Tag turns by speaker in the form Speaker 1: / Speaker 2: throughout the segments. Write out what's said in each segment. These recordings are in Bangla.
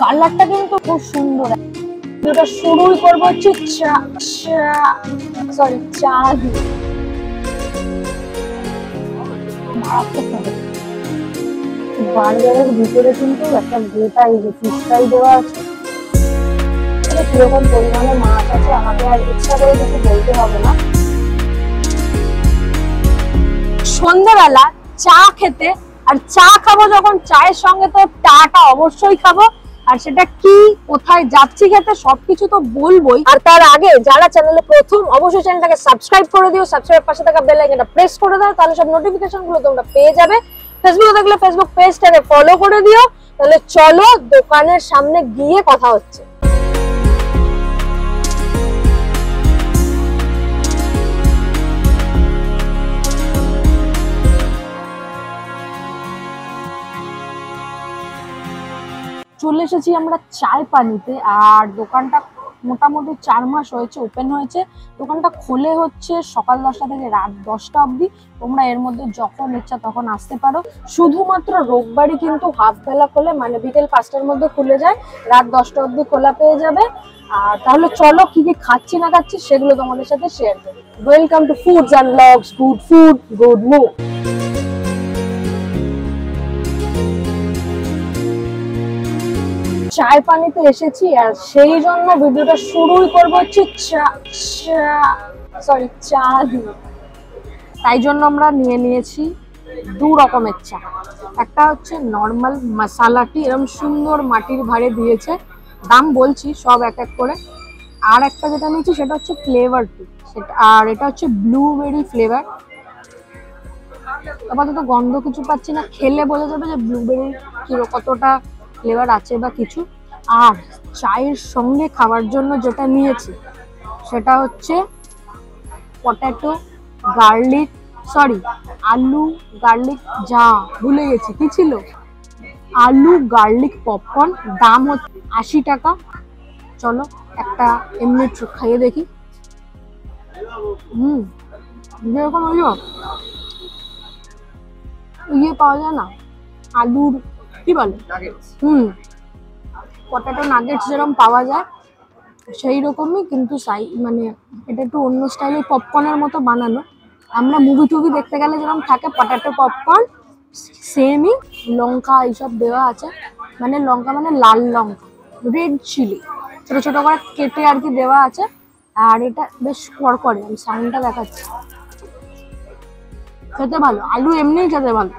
Speaker 1: কালারটা কিন্তু খুব সুন্দর। এটা শুরুই করবো হচ্ছে চা দিয়ে। বার্গারের ভিতরে কিন্তু একটা গোটা এই যে ফিশ ফ্রাই দেওয়া আছে। কিরকম পরিমাণে মাছ আছে আমাকে আর ইচ্ছা করে কিছু বলতে হবে না। সন্ধ্যাবেলা চা খেতে, আর চা খাবো যখন চায়ের সঙ্গে তো চাটা অবশ্যই খাবো। আর সেটা কি, কোথায় যাচ্ছি খেতে, সবকিছু তো বলবোই। আর তার আগে যারা চ্যানেলে প্রথম, অবশ্যই চ্যানেলটাকে সাবস্ক্রাইব করে দিও। সাবস্ক্রাইব পাশে থাকা বেল আইকনটা প্রেস করে দাও, তাহলে সব নোটিফিকেশন গুলো তোমরা পেয়ে যাবে। ফেসবুকে দেখলে ফেসবুক পেজটাকে ফলো করে দিও। তাহলে চলো দোকানের সামনে গিয়ে কথা হচ্ছে। চলে এসেছি আমরা চায় পানিতে। আর দোকানটা মোটামুটি 4 মাস হয়েছে ওপেন হয়েছে। দোকানটা খোলে হচ্ছে সকাল 10টা থেকে রাত 10টা অবধি। তোমরা এর মধ্যে যখন ইচ্ছা তখন আসতে পারো। শুধুমাত্র রোববারই কিন্তু হাফ বেলা খোলে, মানে বিকেল 5টার মধ্যে খুলে যায়, রাত 10টা অবধি খোলা পেয়ে যাবে। আর তাহলে চলো কি কি খাচ্ছি না খাচ্ছি সেগুলো তোমাদের সাথে শেয়ার করি। Welcome to foods and blogs, good food good mood. চায় পানিতে এসেছি আর সেই জন্য ভিডিওটা শুরুই করবো হচ্ছে চা দিয়ে। তাই জন্য আমরা নিয়ে নিয়েছি 2 রকমের চা। একটা হচ্ছে নর্মাল মশালা টি, এরকম সুন্দর মাটির ভাঁড়ে দিয়েছে, দাম বলছি সব এক এক করে। আর একটা যেটা নিয়েছি সেটা হচ্ছে ফ্লেভার টি, সেটা, আর এটা হচ্ছে ব্লুবেরি ফ্লেভার। আপাতত গন্ধ কিছু পাচ্ছি না, খেলে বোঝা যাবে যে ব্লুবেরি কতটা ফ্লেভার আছে বা কিছু। আর চায়ের সঙ্গে খাওয়ার জন্য যেটা নিয়েছি সেটা হচ্ছে পটেটো গার্লিক, আলু গার্লিক, ভুলে গেছি কি ছিল, আলু গার্লিক পপকর্ন। দাম হচ্ছে 80 টাকা। চলো একটা এমনি খাইয়ে দেখি। যেরকম ইয়ে পাওয়া যায় না, আলুর কি বলে, পটেটো নাগেটস যেরকম পাওয়া যায় সেই রকমই, কিন্তু মানে এটা একটু অন্য স্টাইলে পপকর্নের মতো বানানো। আমরা মুভি টুভি দেখতে গেলে যেরকম থাকে পটেটো পপকর্ন, সেমই। লঙ্কা এইসব দেওয়া আছে, মানে লঙ্কা মানে লাল লঙ্কা, রেড চিলি ছোট ছোট করে কেটে আর কি দেওয়া আছে। আর এটা বেশ কড়কড়ে, আমি সাউন্ডটা দেখাচ্ছি। খেতে ভালো, আলু এমনিই খেতে ভালো।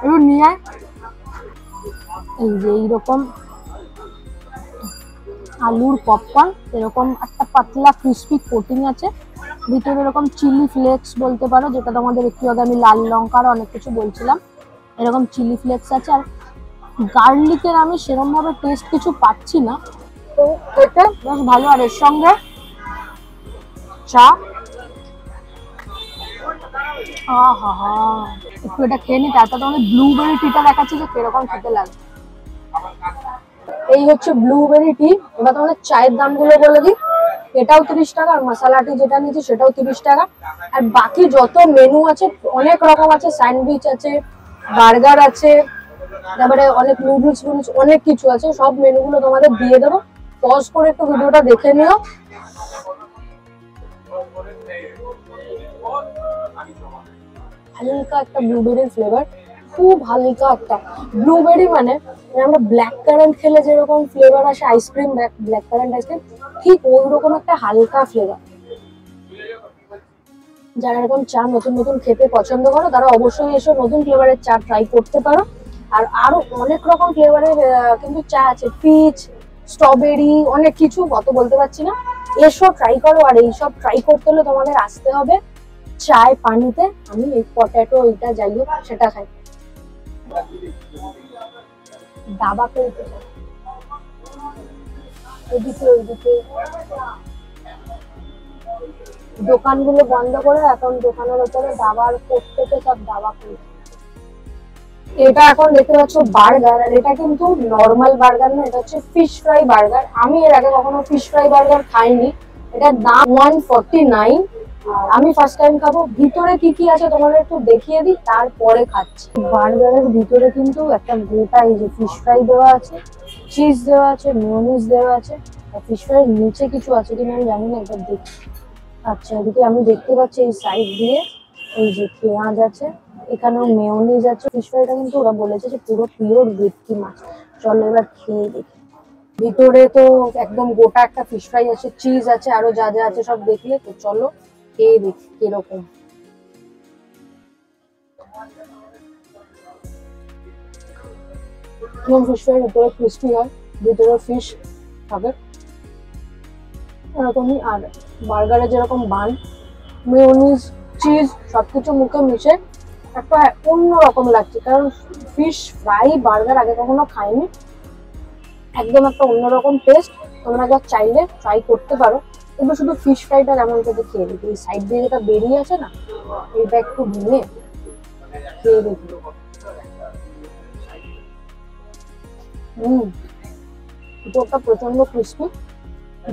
Speaker 1: একটু নিয়ে এই যে এইরকম আলুর পপকর্ন, এরকম একটা পাতলা ক্রিস্পি কোটিং আছে, ভিতরে এরকম চিলি ফ্লেক্স বলতে পারো, যেটা তোমাদের একটু আগে আমি লাল লঙ্কার অনেক কিছু বলছিলাম, এরকম চিলি ফ্লেক্স আছে। আর গার্লিকের আমি সেরকম ভাবে টেস্ট কিছু পাচ্ছি না, তো খেতে বেশ ভালো। আর এর সঙ্গে চা, একটু এটা খেয়ে নি, তারপর তোমাদের ব্লুবেরি টিটা দেখাচ্ছি যে কিরকম খেতে লাগে। এই হচ্ছে ব্লুবেরি টি। এবার তোমাদের চায়ের দামগুলো বলে দিই। এটাও 30 টাকা, আর মশলা টি যেটা নিয়েছি সেটাও 30 টাকা। আর বাকি যত মেনু আছে অনেক রকম আছে, স্যান্ডউইচ আছে, বার্গার আছে, তারপরে অনেক নুডলস অনেক কিছু আছে। সব মেনুগুলো তোমাদের দিয়ে দেবো, পজ করে একটু ভিডিওটা দেখে নিও। হালকা একটা ব্লুবেরির ফ্লেভার, খুব হালকা একটা ব্লুবেরি, মানে আমরা ব্ল্যাক কারেন্ট খেলে যেরকম ফ্লেভার আসে আইসক্রিম, ব্ল্যাক কারেন্ট আইসক্রিম, ঠিক ওই রকম একটা হালকা ফ্লেভার। যারা এরকম চা নতুন নতুন খেতে পছন্দ করো তারা অবশ্যই এসে নতুন ফ্লেভারের চা ট্রাই করতে পারো। আর আরো অনেক রকম ফ্লেভারের কিন্তু চা আছে, পিচ, স্ট্রবেরি, অনেক কিছু, কত বলতে পারছি না। এসো ট্রাই করো। আর এইসব ট্রাই করতে হলে তোমাদের আসতে হবে চায় পানিতে। আমি এই পটেটো এইটা যাই হোক সেটা খাই। দাবা পেয়েছে এদিকে ওইদিকে, দোকানগুলো বন্ধ করে এখন দোকানের উপরে দাবার প্রত্যেকে সব দাবা পেয়েছে। এটা এখন দেখতে পাচ্ছ বার্গার, আর এটা কিন্তু নর্মাল বার্গার না, এটা হচ্ছে ফিশ ফ্রাই বার্গার। আমি এর আগে কখনো ফিশ ফ্রাই বার্গার খাইনি। এটার দাম 149। আর আমি ফার্স্ট টাইম খাবো। ভিতরে কি কি আছে তোমাদের একটু দেখিয়ে দিই, তারপরে খাচ্ছি। বার্গারের ভিতরে কিন্তু একটা গোটা এই যে ফিশ ফ্রাই দেওয়া আছে, চিজ দেওয়া আছে, মেয়োনিজ দেওয়া আছে। আর ফিশ ফ্রাইয়ের নিচে কিছু আছে কিনা আমি জানি না, একবার দেখি। আচ্ছা, এদিকে আমি দেখতে পাচ্ছি এই সাইড দিয়ে এই যে পেঁয়াজ আছে, এখানেও মেয়োনিজ আছে। ফিশ ফ্রাইটা কিন্তু ওরা বলেছে যে পুরো পিওর ভেটকি মাছ। চলো এবার খেয়ে দেখি। ভিতরে তো একদম গোটা একটা ফিশ ফ্রাই আছে, চিজ আছে, আরো যা যা আছে সব দেখলে তো। চলো খেয়ে দেখি কিরকম। ফিশ ফ্রাই ভিতরে ক্রিস্পি হয়, ভিতরে ফিশ থাকে এরকমই। আর বার্গারে যেরকম বান, মেয়োনিজ, চিজ সবকিছু মুখে মিশে একটা অন্যরকম লাগছে, কারণ ফিশ ফ্রাই বার্গার আগে কখনো খাইনি। একদম একটা অন্যরকম টেস্ট। তোমরা একবার চাইলে ট্রাই করতে পারো। কিন্তু শুধু ফিশ ফ্রাইটা কেমন খেতে খেয়ে দেখি। এই সাইড দিয়ে যেটা বেরিয়ে আছে না, এটা একটু ভেঙে খেয়ে দেখি। ভিতরটা প্রচন্ড ক্রিস্পি।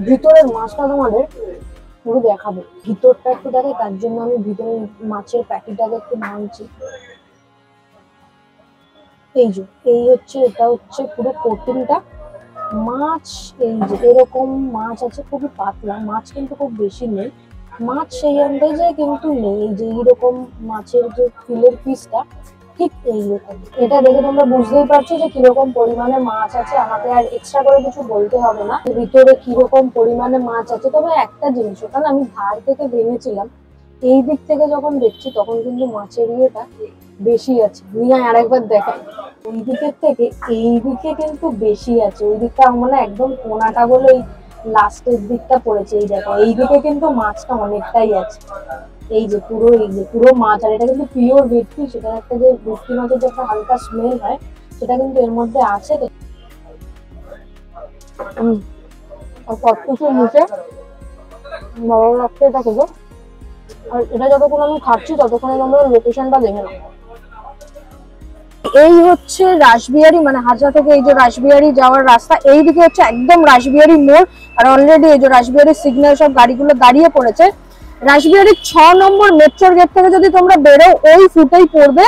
Speaker 1: ভিতরের মাছটা তোমাদের পুরো দেখাবো, ভিতরটা একটু দেখে, তার জন্য আমি ভিতরের মাছের প্যাকেটটাকে একটু ভাঙছি। এই যে এই হচ্ছে, এটা হচ্ছে পুরো কোটিংটা মাছ। এই যে এরকম মাছ আছে, খুবই পাতলা মাছ, কিন্তু খুব বেশি নেই মাছ সেই আন্দাজে কিন্তু নেই। এই যে এইরকম মাছের যে ফিলের পিসটা ঠিক এইরকম। এটা দেখে তোমরা বুঝতেই পারছো যে কিরকম পরিমাণে মাছ আছে। আমাকে আর এক্সট্রা করে কিছু বলতে হবে না ভিতরে কিরকম পরিমাণে মাছ আছে। তবে একটা জিনিস, ওটা আমি ধার থেকে ভেঙেছিলাম, এই দিক থেকে যখন দেখছি তখন কিন্তু মাছের ইয়েটা বেশি আছে। নিয়ে আরেকবার দেখাই, ওই দিকের থেকে এই দিকে কিন্তু বেশি আছে। ওই দিকটা মানে একদম কোনাটা বলে এই লাস্টের দিকটা পড়েছে। এই দেখো এই দিকে কিন্তু মাছটা অনেকটাই আছে। এই যে পুরো মাছ। আর এটা কিন্তু পিওর ভেটকি, সেটা একটা যে ভেটকি মাছের যে একটা হালকা স্মেল হয় সেটা কিন্তু এর মধ্যে আছে। আর সবকিছু নিচে ভালো লাগছে এটা খেতে। আর এটা যতক্ষণ আমি খাচ্ছি ততক্ষণে আমরা লোকেশনটা দেখে নেব। এই হচ্ছে রাসবিহারী, মানে হাজরা থেকে এই যে রাসবিহারী যাওয়ার রাস্তা, এইদিকে হচ্ছে একদম রাসবিহারী মোড়। আর অলরেডি এই যে রাসবিহারী সিগন্যাল সব গাড়িগুলো দাঁড়িয়ে পড়েছে। রাসবিহারী 6 নম্বর মেট্রোর গেট থেকে যদি তোমরা বেরো, ওই ফুটেই পড়বে।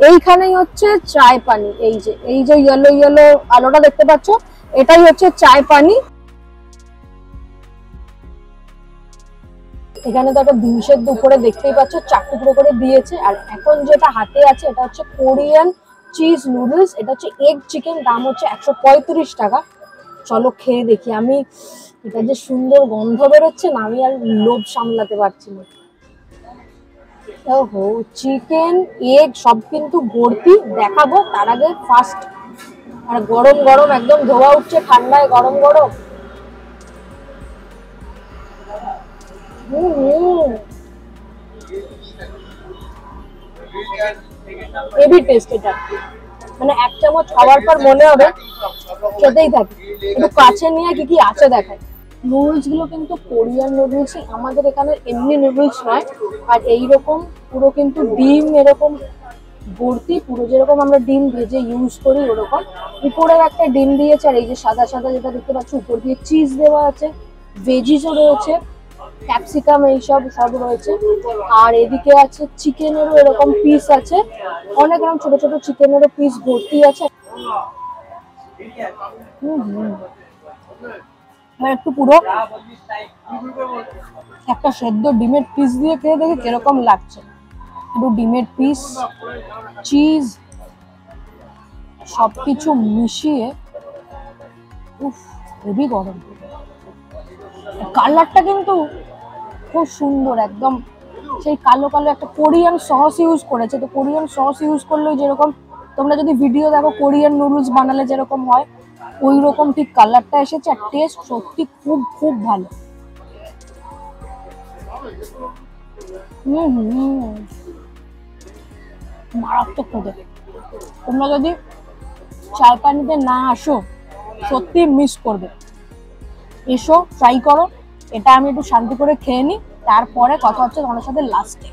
Speaker 1: এইখানেই হচ্ছে চায় পানি। এই যে ইয়েলো ইয়েলো আলোটা দেখতে পাচ্ছ, এটাই হচ্ছে চায় পানি। এখানে তো একটা ডিম সেদ্ধ উপরে দেখতেই পাচ্ছ, 4 টুকরো করে দিয়েছে। আর এখন যেটা হাতে আছে এটা হচ্ছে কোরিয়ান চিজ নুডলস। এটা হচ্ছে এগ চিকেন, দাম হচ্ছে 135 টাকা। চলো খেয়ে দেখি। আমি এটা যে সুন্দর গন্ধ বেরোচ্ছে না, আমি আর লোভ সামলাতে পারছি না। ওহো, চিকেন এগ সব কিন্তু ভর্তি, দেখাবো। তার আগে ফার্স্ট, আর গরম গরম একদম ধোয়া উঠছে, ঠান্ডায় গরম গরম। হেভি টেস্ট এটা। মানে এক চামচ খাওয়ার পর মনে হবে খেতেই থাকে। একটু কাছে নিয়ে কি কি আছে দেখায়। নুডলস গুলো কিন্তু কোরিয়ান নুডলসই, আমাদের এখানে এমনি নুডলস নয়। আর এইরকম পুরো কিন্তু ডিম এরকম ভর্তি, পুরো যেরকম আমরা ডিম ভেজে ইউজ করি ওরকম। উপরের একটা ডিম দিয়েছে, আর এই যে সাদা সাদা যেটা দেখতে পাচ্ছ উপর দিয়ে চিজ দেওয়া আছে, ভেজিসও রয়েছে, ক্যাপসিকাম এইসব সব রয়েছে। আর এদিকে আছে চিকেনেরও এরকম পিস আছে, অনেক রকম ছোট ছোট চিকেনেরও পিস ভর্তি আছে। একটু পুরো একটা সেদ্ধ ডিমের পিস দিয়ে খেয়ে দেখে কিরকম লাগছে। পুরো ডিমের পিস, চিজ সবকিছু মিশিয়ে হেভি গরম। কালারটা কিন্তু খুব সুন্দর, একদম সেই কালো কালো একটা কোরিয়ান সস ইউজ করেছে। তো কোরিয়ান সস ইউজ করলেও যেরকম তোমরা যদি ভিডিও দেখো কোরিয়ান নুডলস বানালে যেরকম হয়, ওই রকম ঠিক কালারটা এসেছে। আর টেস্ট সত্যি খুব খুব ভালো। মারাত্মক খেতে। তোমরা যদি চায় পানিতে না আসো সত্যি মিস করবে। এসো, ট্রাই করো। এটা আমি একটু শান্তি করে খেয়ে নিই, তারপরে কথা হচ্ছে তোমাদের সাথে লাস্টে।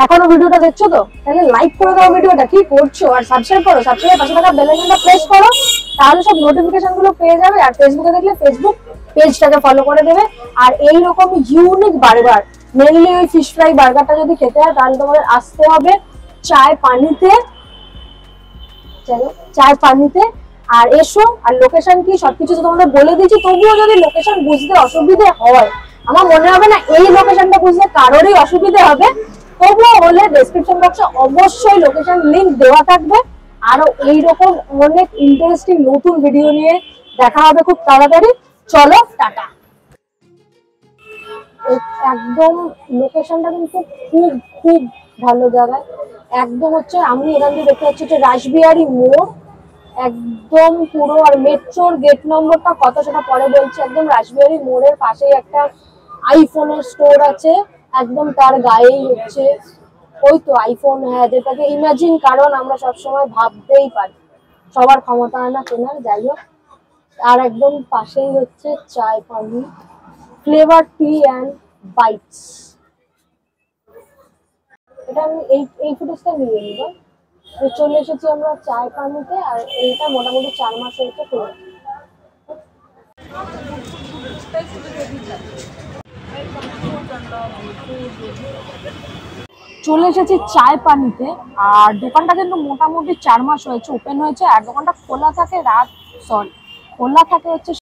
Speaker 1: এখনো ভিডিওটা দেখছো তো, তাহলে লাইক করে দাও ভিডিওটা, কি করছো? আর সাবস্ক্রাইব করো, সাবস্ক্রাইব পাশে থাকা বেল আইকনটা প্রেস করো, তাহলে সব নোটিফিকেশন গুলো পেয়ে যাবে। আর ফেসবুকে দেখলে ফেসবুক পেজটাকে ফলো করে দেবে। আর এইরকম ইউনিক বার্গার, মেনলি ওই ফিশ ফ্রাই বার্গারটা যদি খেতে হয় তাহলে তোমাদের আসতে হবে চায় পানিতে। চায় পানিতে। আর এসো, আর লোকেশন কি সবকিছু তো তোমাদের বলে দিয়েছি, তবুও যদি লোকেশন বুঝতে অসুবিধে হয়, আমার মনে হবে না এই লোকেশনটা বুঝতে কারোরই অসুবিধে হবে, তবুও হলে ডেসক্রিপশন বক্সে অবশ্যই লোকেশন লিংক দেওয়া থাকবে। আরো এইরকম অনেক ইন্টারেস্টিং নতুন ভিডিও নিয়ে দেখা হবে খুব তাড়াতাড়ি। চলো টাটা। একদম লোকেশনটা কিন্তু খুব খুব ভালো জায়গায়, একদম হচ্ছে আমি এখান থেকে দেখতে পাচ্ছি হচ্ছে রাসবিহারী মোড় একদম পুরো। আর মেট্রোর গেট নম্বরটা কত সেটা পরে বলছি। একদম রাসবিহারী মোড়ের পাশেই একটা আইফোনের স্টোর আছে, একদম তার গায়েই হচ্ছে ওই তো আইফোন, হ্যাঁ, যেটাকে ইমাজিন, কারণ আমরা সবসময় ভাবতেই পারি, সবার ক্ষমতা হয় না কেনার, যাই হোক। আর একদম পাশেই হচ্ছে চায় পানি, ফ্লেভার টি অ্যান্ড বাইটস। এটা আমি এই ফুটেজটা নিয়ে নিব। চলে এসেছি আমরা চায় পানিতে, আর এইটা মোটামুটি 4 মাস হয়েছে খুলে। চলে এসেছি চায় পানিতে, আর দোকানটা কিন্তু মোটামুটি 4 মাস হয়েছে ওপেন হয়েছে। আর দোকানটা খোলা থাকে খোলা থাকে হচ্ছে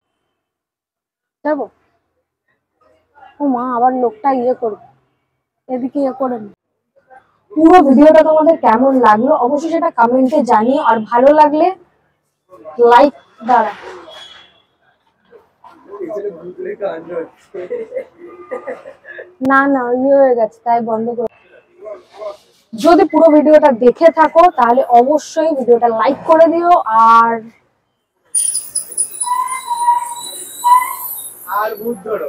Speaker 1: যাবো। ও মা, আবার লোকটা ইয়ে করবে, এদিকে ইয়ে করে নি। পুরো ভিডিওটা তোমাদের কেমন লাগলো অবশ্যই সেটা কমেন্টে জানিও, আর ভালো লাগলে লাইক দাঁড়া না না ইয়ে হয়ে গেছে তাই বন্ধ করে। যদি পুরো ভিডিওটা দেখে থাকো তাহলে অবশ্যই ভিডিওটা লাইক করে দিও। আর ভূত ধরো।